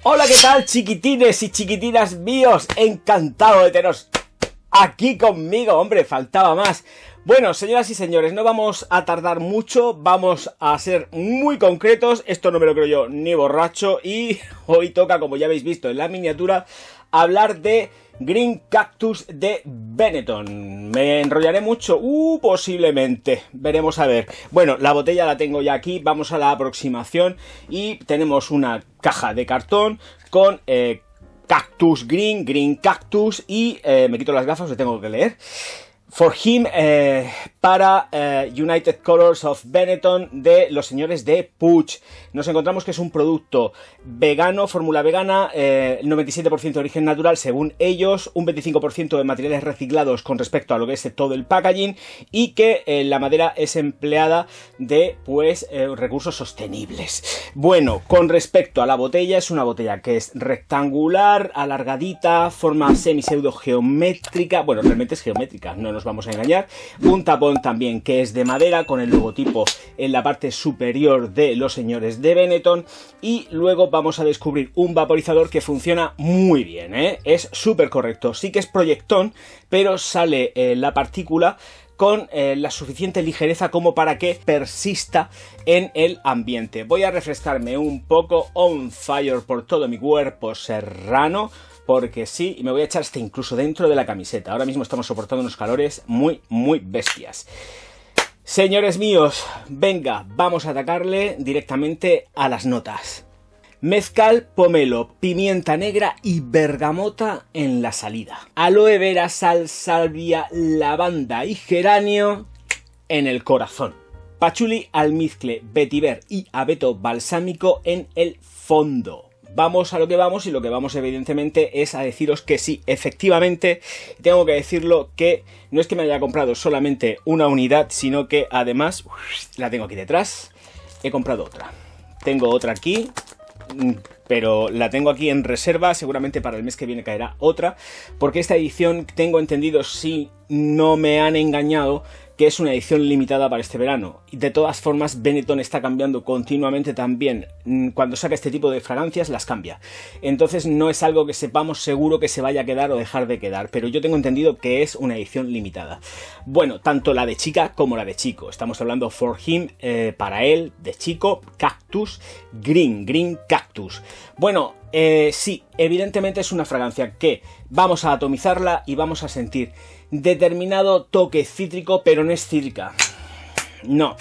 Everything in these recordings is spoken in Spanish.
Hola, ¿qué tal, chiquitines y chiquitinas míos? Encantado de teneros aquí conmigo, hombre, faltaba más. Bueno, señoras y señores, no vamos a tardar mucho, vamos a ser muy concretos, esto no me lo creo yo ni borracho, y hoy toca, como ya habéis visto en la miniatura, hablar de Green Cactus de Benetton. ¿Me enrollaré mucho? Posiblemente, veremos a ver. Bueno, la botella la tengo ya aquí, vamos a la aproximación y tenemos una caja de cartón con Cactus Green Cactus y me quito las gafas, lo tengo que leer. For Him, para United Colors of Benetton de los señores de Puig. Nos encontramos que es un producto vegano, fórmula vegana, 97% de origen natural según ellos, un 25% de materiales reciclados con respecto a lo que es todo el packaging, y que la madera es empleada de recursos sostenibles. Bueno, con respecto a la botella, es una botella que es rectangular, alargadita, forma semi-pseudo geométrica, bueno, realmente es geométrica, no nos vamos a engañar. Un tapón también que es de madera con el logotipo en la parte superior de los señores de Benetton, y luego vamos a descubrir un vaporizador que funciona muy bien, es súper correcto, sí que es proyectón, pero sale la partícula con la suficiente ligereza como para que persista en el ambiente. Voy a refrescarme un poco on fire por todo mi cuerpo serrano, porque sí, y me voy a echar hasta incluso dentro de la camiseta. Ahora mismo estamos soportando unos calores muy bestias. Señores míos, venga, vamos a atacarle directamente a las notas. Mezcal, pomelo, pimienta negra y bergamota en la salida. Aloe vera, sal, salvia, lavanda y geranio en el corazón. Pachuli, almizcle, vetiver y abeto balsámico en el fondo. Vamos a lo que vamos, y lo que vamos evidentemente es a deciros que sí, efectivamente, tengo que decirlo, que no es que me haya comprado solamente una unidad, sino que además, la tengo aquí detrás, he comprado otra. Tengo otra aquí, pero la tengo aquí en reserva, seguramente para el mes que viene caerá otra, porque esta edición, tengo entendido, si no me han engañado, que es una edición limitada para este verano. Y de todas formas, Benetton está cambiando continuamente también. Cuando saca este tipo de fragancias, las cambia. Entonces no es algo que sepamos seguro que se vaya a quedar o dejar de quedar, pero yo tengo entendido que es una edición limitada. Bueno, tanto la de chica como la de chico. Estamos hablando For Him, para él, de chico, Cactus, Green Cactus. Bueno, sí, evidentemente es una fragancia que vamos a atomizarla y vamos a sentir determinado toque cítrico, pero no es cítrica. No,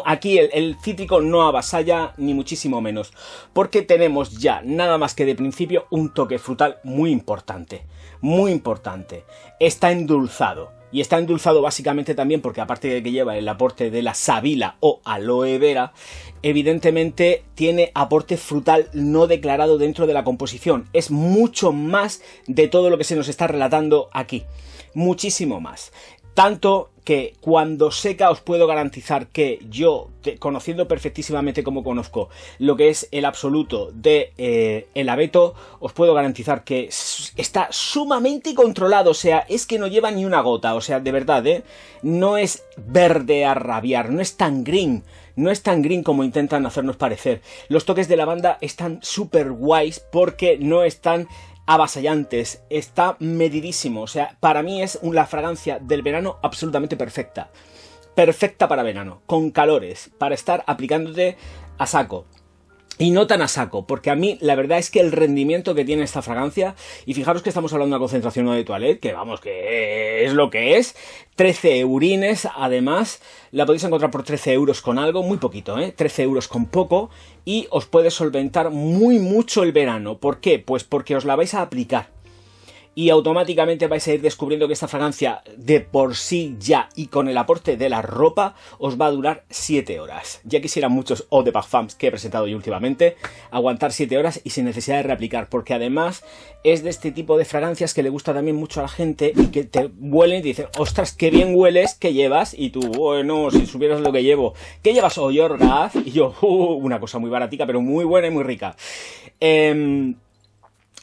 aquí el cítrico no avasalla, ni muchísimo menos, porque tenemos ya, nada más que de principio, un toque frutal muy importante, muy importante. Está endulzado, y está endulzado básicamente también porque, aparte de que lleva el aporte de la sábila o aloe vera, evidentemente tiene aporte frutal no declarado dentro de la composición. Es mucho más de todo lo que se nos está relatando aquí, muchísimo más. Tanto que cuando seca os puedo garantizar que yo, conociendo perfectísimamente como conozco lo que es el absoluto de el abeto, os puedo garantizar que está sumamente controlado. O sea, es que no lleva ni una gota. O sea, de verdad, no es verde a rabiar, no es tan green. No es tan green como intentan hacernos parecer. Los toques de lavanda están súper guays porque no están avasallantes, está medidísimo. O sea, para mí es la fragancia del verano absolutamente perfecta. Perfecta para verano, con calores, para estar aplicándote a saco. Y no tan a saco, porque a mí la verdad es que el rendimiento que tiene esta fragancia, y fijaros que estamos hablando de una concentración de toilette, que vamos, que es lo que es, 13 eurines, además, la podéis encontrar por 13 euros con algo, muy poquito, 13 euros con poco, y os puede solventar muy mucho el verano. ¿Por qué? Pues porque os la vais a aplicar. Y automáticamente vais a ir descubriendo que esta fragancia de por sí ya, y con el aporte de la ropa, os va a durar 7 horas. Ya quisieran muchos eau de parfums que he presentado yo últimamente aguantar 7 horas y sin necesidad de reaplicar, porque además es de este tipo de fragancias que le gusta también mucho a la gente, y que te huelen y te dicen: ostras, qué bien hueles, ¿qué llevas? Y tú, bueno, si supieras lo que llevo. ¿Qué llevas? Oyorgaz. Y yo, una cosa muy baratica, pero muy buena y muy rica.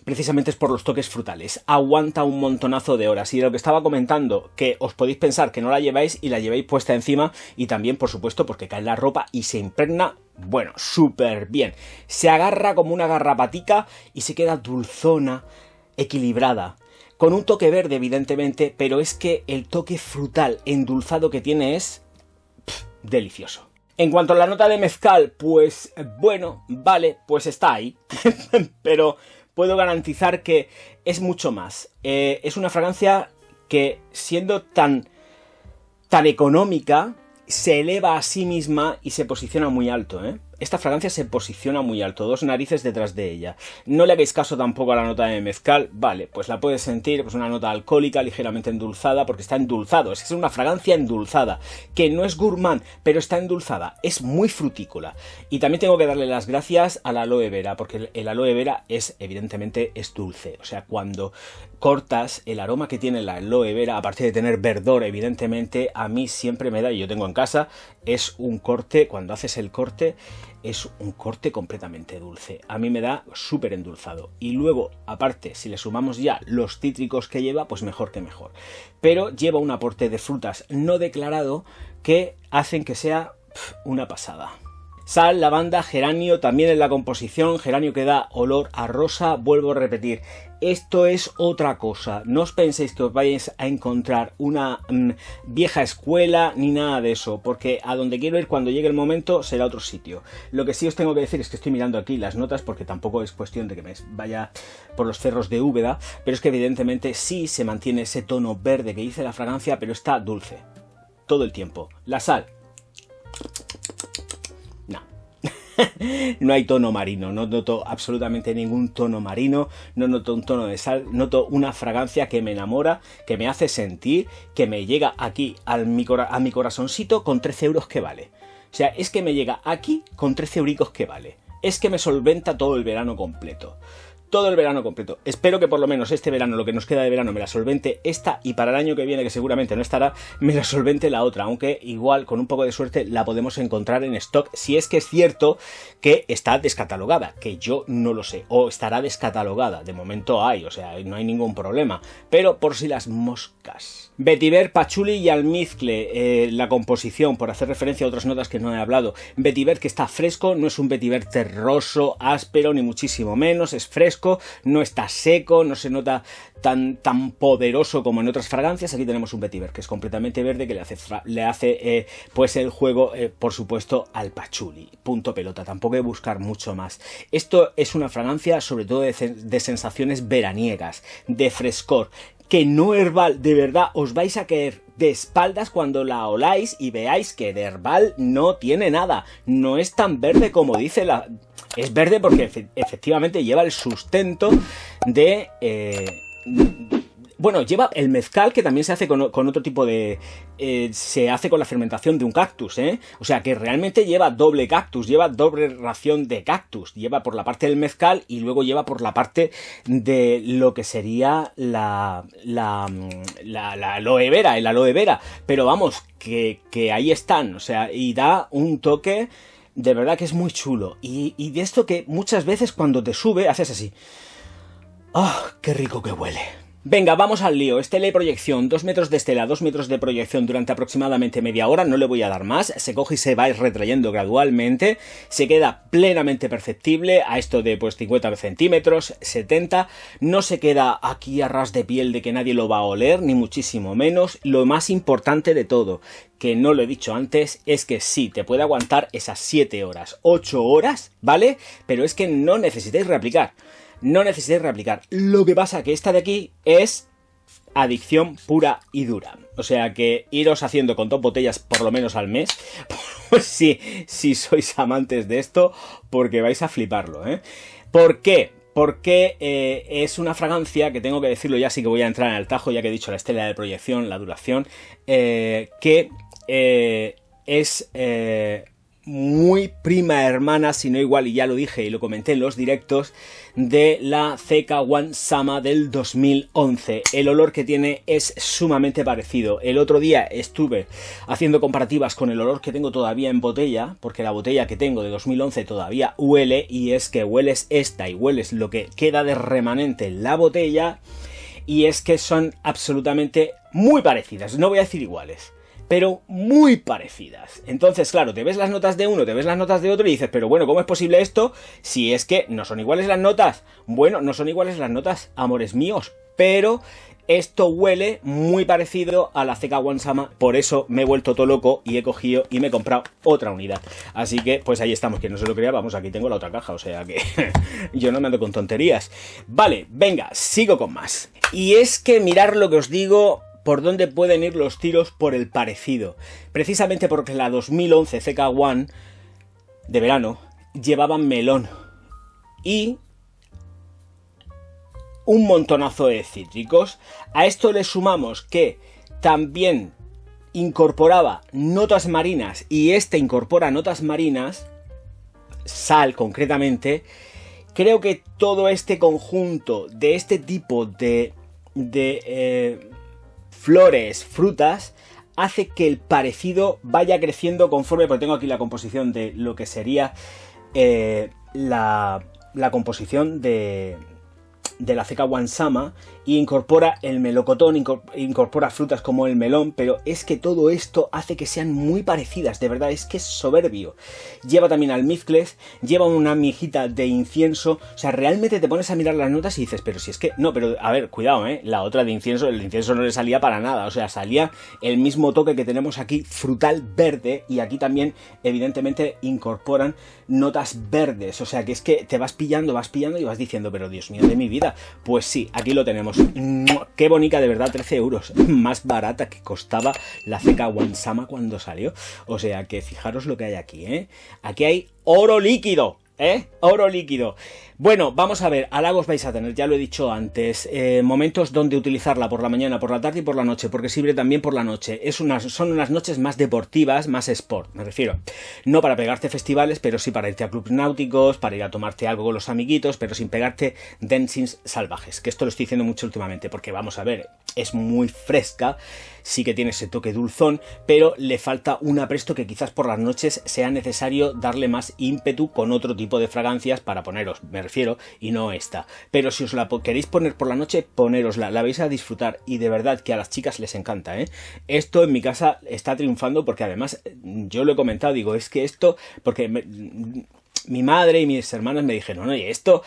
precisamente es por los toques frutales. Aguanta un montonazo de horas. Y de lo que estaba comentando, que os podéis pensar que no la lleváis y la llevéis puesta encima, y también, por supuesto, porque cae en la ropa y se impregna, bueno, súper bien. Se agarra como una garrapatica y se queda dulzona, equilibrada. Con un toque verde, evidentemente, pero es que el toque frutal endulzado que tiene es delicioso. En cuanto a la nota de mezcal, pues bueno, vale, pues está ahí. Pero puedo garantizar que es mucho más. Es una fragancia que, siendo tan económica, se eleva a sí misma y se posiciona muy alto, ¿eh? Esta fragancia se posiciona muy alto, 2 narices detrás de ella. No le hagáis caso tampoco a la nota de mezcal, vale, pues la puedes sentir, pues una nota alcohólica, ligeramente endulzada, porque está endulzado, es una fragancia endulzada, que no es gourmand, pero está endulzada, es muy frutícola. Y también tengo que darle las gracias a la aloe vera, porque el aloe vera evidentemente es dulce, o sea, cuando cortas, el aroma que tiene la aloe vera, aparte de tener verdor, evidentemente, a mí siempre me da, y yo tengo en casa, es un corte, cuando haces el corte, es un corte completamente dulce. A mí me da súper endulzado. Y luego, aparte, si le sumamos ya los cítricos que lleva, pues mejor que mejor. Pero lleva un aporte de frutas no declarado que hacen que sea una pasada. Sal, lavanda, geranio, también en la composición, geranio que da olor a rosa, vuelvo a repetir, esto es otra cosa, no os penséis que os vais a encontrar una vieja escuela ni nada de eso, porque a donde quiero ir cuando llegue el momento será otro sitio. Lo que sí os tengo que decir es que estoy mirando aquí las notas, porque tampoco es cuestión de que me vaya por los cerros de Úbeda, pero es que evidentemente sí se mantiene ese tono verde que dice la fragancia, pero está dulce, todo el tiempo. La sal, no hay tono marino, no noto absolutamente ningún tono marino, no noto un tono de sal, noto una fragancia que me enamora, que me hace sentir, que me llega aquí a mi corazoncito con 13 euros que vale. O sea, es que me llega aquí con 13 euricos que vale. Es que me solventa todo el verano completo. Todo el verano completo. Espero que por lo menos este verano, lo que nos queda de verano, me la solvente esta, y para el año que viene, que seguramente no estará, me la solvente la otra, aunque igual con un poco de suerte la podemos encontrar en stock, si es que es cierto que está descatalogada, que yo no lo sé, o estará descatalogada, de momento hay, o sea, no hay ningún problema, pero por si las moscas. Vetiver, pachuli y almizcle, la composición, por hacer referencia a otras notas que no he hablado. Vetiver que está fresco, no es un vetiver terroso, áspero, ni muchísimo menos, es fresco, no está seco, no se nota tan poderoso como en otras fragancias. Aquí tenemos un vetiver que es completamente verde, que le hace pues el juego, por supuesto, al pachuli. Punto pelota, tampoco hay que buscar mucho más. Esto es una fragancia sobre todo de sensaciones veraniegas, de frescor, que no herbal. De verdad, os vais a caer de espaldas cuando la oláis y veáis que de herbal no tiene nada. No es tan verde como dice la... Es verde porque efectivamente lleva el sustento de... Bueno, lleva el mezcal, que también se hace con otro tipo de... se hace con la fermentación de un cactus, ¿eh? O sea que realmente lleva doble cactus, lleva doble ración de cactus. Lleva por la parte del mezcal y luego lleva por la parte de lo que sería la aloe vera, el aloe vera. Pero vamos, que ahí están, o sea, y da un toque... De verdad que es muy chulo. Y de esto que muchas veces cuando te sube haces así. ¡Ah, qué rico que huele! Venga, vamos al lío. Estela y proyección, 2 metros de estela, 2 metros de proyección durante aproximadamente media hora, no le voy a dar más, se coge y se va retrayendo gradualmente, se queda plenamente perceptible a esto de pues 50 centímetros, 70, no se queda aquí a ras de piel de que nadie lo va a oler, ni muchísimo menos. Lo más importante de todo, que no lo he dicho antes, es que sí, te puede aguantar esas 7 horas, 8 horas, ¿vale? Pero es que no necesitáis reaplicar. No necesitáis reaplicar. Lo que pasa que esta de aquí es adicción pura y dura. O sea que iros haciendo con 2 botellas por lo menos al mes. Pues sí, si sois amantes de esto, porque vais a fliparlo, ¿eh? ¿Por qué? Porque es una fragancia que tengo que decirlo, ya sí que voy a entrar en el tajo, ya que he dicho la estela de proyección, la duración, que es muy prima hermana, si no igual, y ya lo dije y lo comenté en los directos, de la CK1 Sama del 2011. El olor que tiene es sumamente parecido. El otro día estuve haciendo comparativas con el olor que tengo todavía en botella, porque la botella que tengo de 2011 todavía huele, y es que hueles esta y hueles lo que queda de remanente en la botella, y es que son absolutamente muy parecidas, no voy a decir iguales, pero muy parecidas. Entonces, claro, te ves las notas de uno, te ves las notas de otro y dices, pero bueno, ¿cómo es posible esto si es que no son iguales las notas? Bueno, no son iguales las notas, amores míos, pero esto huele muy parecido a la CK1 Sama, por eso me he vuelto todo loco y he cogido y me he comprado otra unidad. Así que, pues ahí estamos, quien no se lo crea, vamos, aquí tengo la otra caja, o sea que yo no me ando con tonterías. Vale, venga, sigo con más. Y es que mirar lo que os digo, por dónde pueden ir los tiros por el parecido. Precisamente porque la 2011 CK1 de verano llevaban melón y un montonazo de cítricos. A esto le sumamos que también incorporaba notas marinas, y este incorpora notas marinas, sal concretamente. Creo que todo este conjunto de este tipo de flores, frutas, hace que el parecido vaya creciendo conforme, porque tengo aquí la composición de lo que sería la composición de la CK1 Sama, y incorpora el melocotón, incorpora frutas como el melón, pero es que todo esto hace que sean muy parecidas, de verdad, es que es soberbio. Lleva también almizcles, lleva una mijita de incienso, o sea, realmente te pones a mirar las notas y dices, pero si es que, no, pero a ver, cuidado, la otra de incienso, el incienso no le salía para nada, o sea, salía el mismo toque que tenemos aquí, frutal verde, y aquí también, evidentemente, incorporan notas verdes, o sea, que es que te vas pillando y vas diciendo, pero Dios mío de mi vida, pues sí, aquí lo tenemos. Qué bonita, de verdad, 13 euros, más barata que costaba la CK1 Sama cuando salió. O sea que fijaros lo que hay aquí, aquí hay oro líquido, oro líquido. Bueno, vamos a ver, halagos vais a tener, ya lo he dicho antes, momentos donde utilizarla por la mañana, por la tarde y por la noche, porque sirve también por la noche. Son unas noches más deportivas, más sport, me refiero. No para pegarte festivales, pero sí para irte a clubs náuticos, para ir a tomarte algo con los amiguitos, pero sin pegarte dancings salvajes, que esto lo estoy diciendo mucho últimamente, porque vamos a ver, es muy fresca, sí que tiene ese toque dulzón, pero le falta un apresto que quizás por las noches sea necesario darle más ímpetu con otro tipo de fragancias para poneros, me refiero, y no esta. Pero si os la queréis poner por la noche, ponérosla, la vais a disfrutar, y de verdad que a las chicas les encanta, Esto en mi casa está triunfando, porque además, yo lo he comentado, digo, es que esto, porque mi madre y mis hermanas me dijeron, oye, esto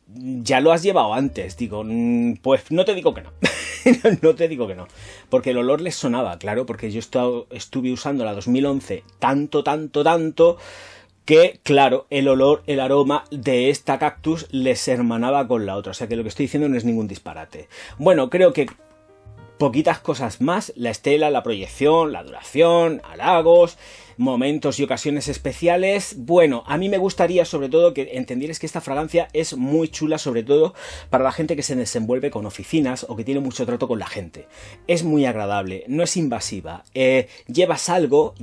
ya lo has llevado antes. Digo, pues no te digo que no. No te digo que no. Porque el olor les sonaba, claro, porque yo estuve usando la 2011 tanto, que, claro, el olor, el aroma de esta cactus les hermanaba con la otra. O sea que lo que estoy diciendo no es ningún disparate. Bueno, creo que poquitas cosas más. La estela, la proyección, la duración, halagos, momentos y ocasiones especiales. Bueno, a mí me gustaría sobre todo que entendierais que esta fragancia es muy chula, sobre todo para la gente que se desenvuelve con oficinas o que tiene mucho trato con la gente. Es muy agradable, no es invasiva, llevas algo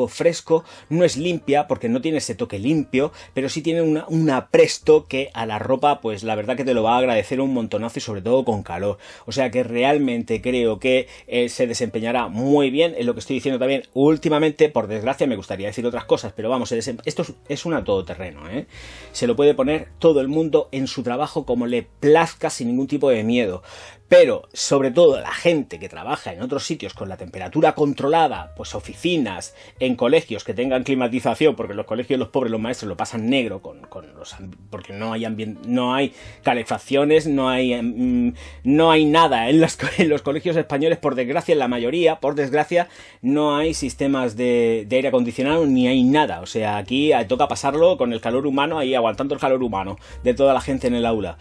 fresco, no es limpia porque no tiene ese toque limpio, pero sí tiene un apresto que a la ropa, pues la verdad que te lo va a agradecer un montonazo, y sobre todo con calor. O sea que realmente creo que se desempeñará muy bien en lo que estoy diciendo también últimamente. Por desgracia me gustaría decir otras cosas, pero vamos, esto es una todoterreno, Se lo puede poner todo el mundo en su trabajo como le plazca, sin ningún tipo de miedo. Pero, sobre todo, la gente que trabaja en otros sitios con la temperatura controlada, pues oficinas, en colegios que tengan climatización, porque en los colegios los pobres, los maestros lo pasan negro porque no hay calefacciones, no hay nada. En los colegios españoles, por desgracia, en la mayoría, por desgracia, no hay sistemas de aire acondicionado ni hay nada. O sea, aquí toca pasarlo con el calor humano, ahí aguantando el calor humano de toda la gente en el aula.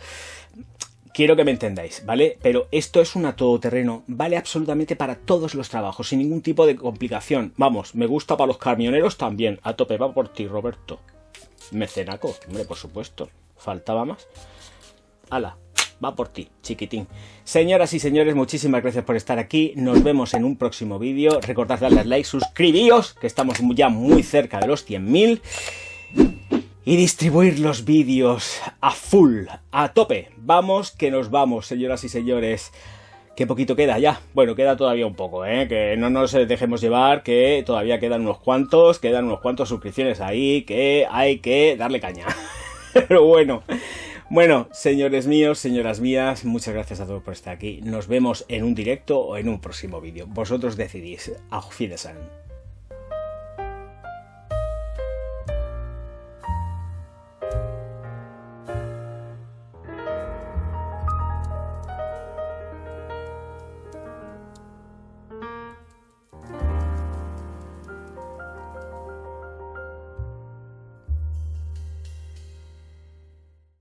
Quiero que me entendáis, ¿vale? Pero esto es una todoterreno, vale absolutamente para todos los trabajos, sin ningún tipo de complicación. Vamos, me gusta para los camioneros también. A tope, va por ti, Roberto. Mecenaco, hombre, por supuesto. Faltaba más. Hala, va por ti, chiquitín. Señoras y señores, muchísimas gracias por estar aquí. Nos vemos en un próximo vídeo. Recordad darle like, suscribíos, que estamos ya muy cerca de los 100.000. Y distribuir los vídeos a full, a tope. Vamos, que nos vamos, señoras y señores. Qué poquito queda ya. Bueno, queda todavía un poco, que no nos dejemos llevar, que todavía quedan unos cuantos suscripciones ahí, que hay que darle caña. Pero bueno, señores míos, señoras mías, muchas gracias a todos por estar aquí. Nos vemos en un directo o en un próximo vídeo. Vosotros decidís. Auf Wiedersehen.